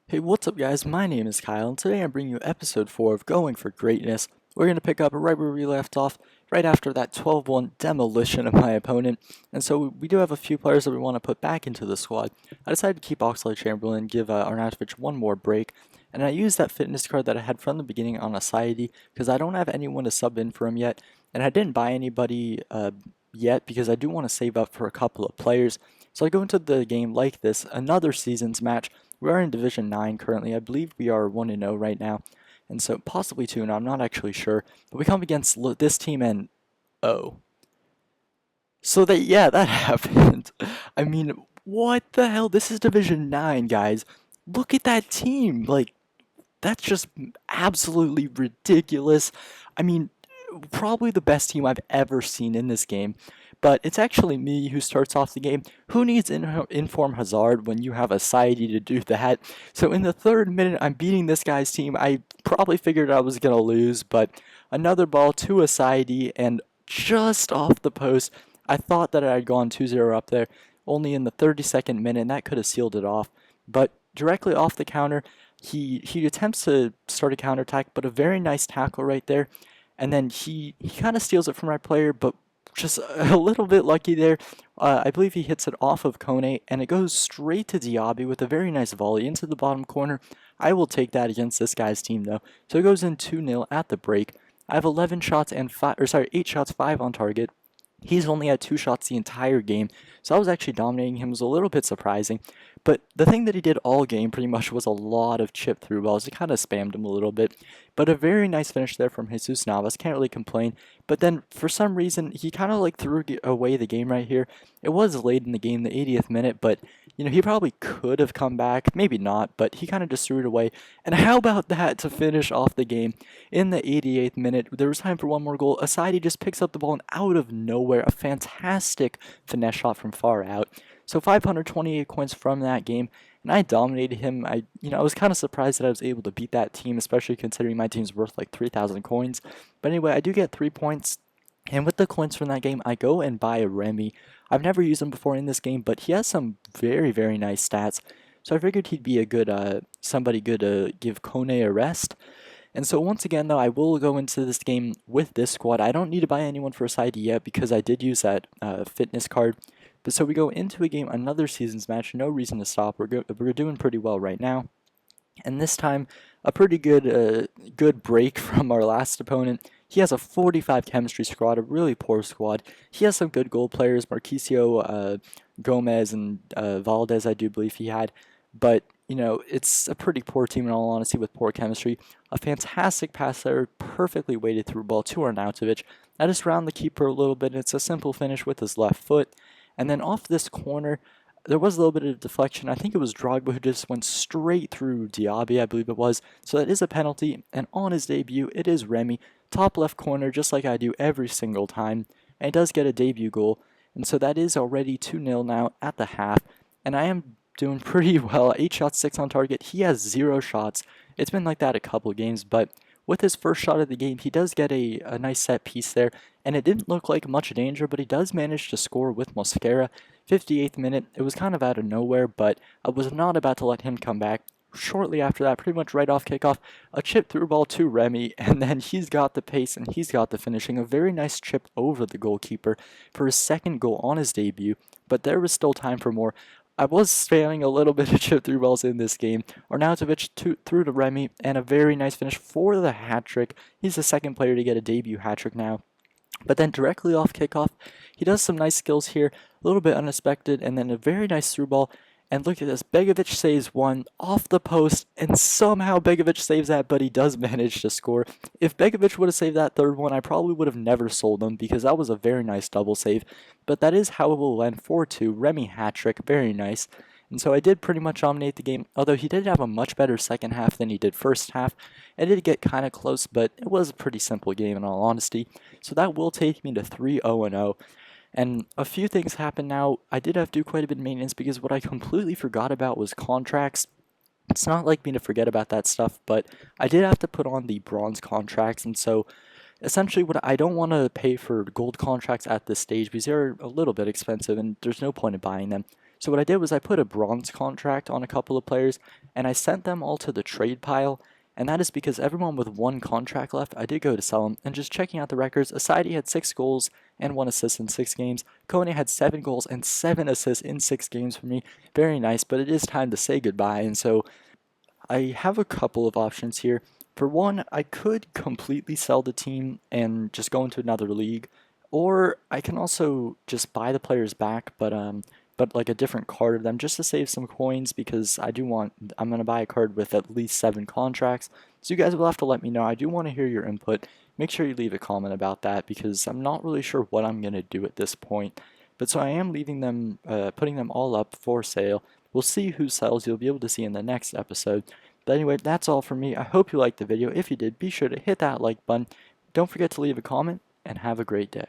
Hey, what's up guys? My name is Kyle, and today I'm bringing you episode 4 of Going for Greatness. We're going to pick up right where we left off, right after that 12-1 demolition of my opponent. And so we do have a few players that we want to put back into the squad. I decided to keep Oxlade-Chamberlain, give Arnautovic one more break, and I used that fitness card that I had from the beginning on Asayidi, because I don't have anyone to sub in for him yet, and I didn't buy anybody yet because I do want to save up for a couple of players. So I go into the game like this, another seasons match. We are in Division 9 currently. I believe we are 1-0 right now, and so possibly 2-0. I'm not actually sure. But we come against this team and oh. So that happened. I mean, what the hell? This is Division 9, guys. Look at that team. Like, that's just absolutely ridiculous. I mean, probably the best team I've ever seen in this game. But it's actually me who starts off the game. Who needs Inform Hazard when you have a Saidi to do that? So in the third minute, I'm beating this guy's team. I probably figured I was going to lose, but another ball to a Saidi, and just off the post, I thought that I had gone 2-0 up there, only in the 32nd minute, and that could have sealed it off. But directly off the counter, he attempts to start a counterattack, but a very nice tackle right there. And then he kind of steals it from our player, but just a little bit lucky there. I believe he hits it off of Kone, and it goes straight to Diaby with a very nice volley into the bottom corner. I will take that against this guy's team, though. So it goes in 2-0 at the break. I have 11 shots and 8 shots, 5 on target. He's only had 2 shots the entire game, so I was actually dominating him. It was a little bit surprising. But the thing that he did all game pretty much was a lot of chip through balls. He kind of spammed him a little bit. But a very nice finish there from Jesus Navas. Can't really complain. But then for some reason, he kind of like threw away the game right here. It was late in the game, the 80th minute, but he probably could have come back. Maybe not, but he kind of just threw it away. And how about that to finish off the game? In the 88th minute, there was time for one more goal. Asadi just picks up the ball and out of nowhere, a fantastic finesse shot from far out. So 528 coins from that game, and I dominated him. I was kind of surprised that I was able to beat that team, especially considering my team's worth like 3,000 coins. But anyway, I do get 3 points, and with the coins from that game, I go and buy a Remy. I've never used him before in this game, but he has some very, very nice stats. So I figured he'd be a good somebody good to give Kone a rest. And so once again, though, I will go into this game with this squad. I don't need to buy anyone for a side yet because I did use that fitness card. But so we go into a game, another seasons match, no reason to stop. We're doing pretty well right now. And this time, a pretty good break from our last opponent. He has a 45 chemistry squad, a really poor squad. He has some good goal players, Marquisio, Gomez, and Valdez, I do believe he had. But, it's a pretty poor team in all honesty with poor chemistry. A fantastic pass there, perfectly weighted through ball to Arnautovic. I just round the keeper a little bit, and it's a simple finish with his left foot. And then off this corner, there was a little bit of deflection. I think it was Drogba who just went straight through Diaby, I believe it was. So that is a penalty. And on his debut, it is Remy. Top left corner, just like I do every single time. And he does get a debut goal. And so that is already 2-0 now at the half. And I am doing pretty well. 8 shots, 6 on target. He has 0 shots. It's been like that a couple of games, but with his first shot of the game, he does get a nice set piece there, and it didn't look like much danger, but he does manage to score with Mosquera. 58th minute, it was kind of out of nowhere, but I was not about to let him come back. Shortly after that, pretty much right off kickoff, a chip through ball to Remy, and then he's got the pace and he's got the finishing. A very nice chip over the goalkeeper for his second goal on his debut, but there was still time for more. I was spamming a little bit of chip through balls in this game. Arnautovic through to Remy, and a very nice finish for the hat-trick. He's the second player to get a debut hat-trick now. But then directly off kickoff, he does some nice skills here, a little bit unexpected, and then a very nice through ball. And look at this, Begovic saves one off the post, and somehow Begovic saves that, but he does manage to score. If Begovic would have saved that third one, I probably would have never sold him, because that was a very nice double save. But that is how it will end, 4-2, Remy hat-trick, very nice. And so I did pretty much dominate the game, although he did have a much better second half than he did first half. It did get kind of close, but it was a pretty simple game in all honesty. So that will take me to 3-0-0. And a few things happen now. I did have to do quite a bit of maintenance because what I completely forgot about was contracts. It's not like me to forget about that stuff, but I did have to put on the bronze contracts, and so essentially what I don't want to pay for gold contracts at this stage because they're a little bit expensive and there's no point in buying them. So what I did was I put a bronze contract on a couple of players, and I sent them all to the trade pile. And that is because everyone with one contract left, I did go to sell them. And just checking out the records, Asadi had 6 goals and 1 assist in 6 games. Kone had 7 goals and 7 assists in 6 games for me. Very nice, but it is time to say goodbye. And so I have a couple of options here. For one, I could completely sell the team and just go into another league, or I can also just buy the players back, but like a different card of them just to save some coins because I'm gonna buy a card with at least 7 contracts. So you guys will have to let me know. I do want to hear your input. Make sure you leave a comment about that because I'm not really sure what I'm gonna do at this point. But so I am leaving them, putting them all up for sale. We'll see who sells. You'll be able to see in the next episode. But anyway, that's all from me. I hope you liked the video. If you did, be sure to hit that like button. Don't forget to leave a comment, and have a great day.